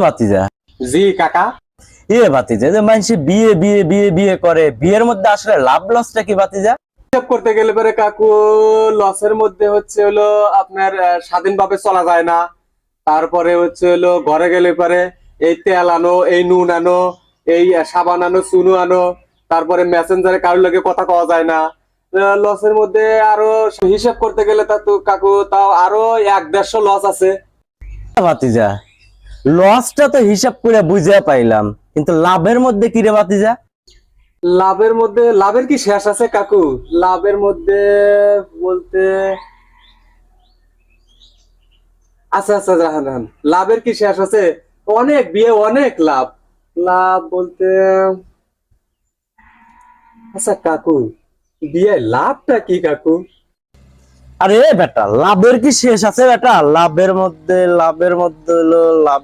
ভাতিজা। জি কাকা। ভাতিজা, যে মানুষ বিয়ে বিয়ে বিয়ে বিয়ে করে, বিয়ের মধ্যে আসলে লাভ লসটা কি ভাতিজা? হিসাব করতে গেলে পরে কাকু, লসের মধ্যে হচ্ছে হলো আপনার স্বাধীনভাবে চলা যায় না। তারপরে হচ্ছে হলো ঘরে গেলে পরে এই তেল আনো, এই নুন আনো, এই সাবান আনো, চুনো আনো, তারপরে মেসেঞ্জারে কারোর লগে কথা কওয়া যায় না। লসের মধ্যে আরো হিসাব করতে গেলে তা তো কাকু তাও আরো 1-150 লস আছে। ভাতিজা, লসটা তো হিসাব করে বুঝে পাইলাম, কিন্তু লাভের মধ্যে কি রে ভাতিজা? লাভের মধ্যে, লাভের কি শেষ আছে কাকু? লাভের মধ্যে বলতে, আচ্ছা আচ্ছা রাহান রাহান, লাভের কি শেষ আছে? অনেক বিয়ে, অনেক লাভ। লাভ বলতে, আচ্ছা কাকু, বিয়ে লাভটা কি কাকু? আরে বেটা, লাভের কি শেষ আছে বেটা? লাভের মধ্যে হলো লাভ।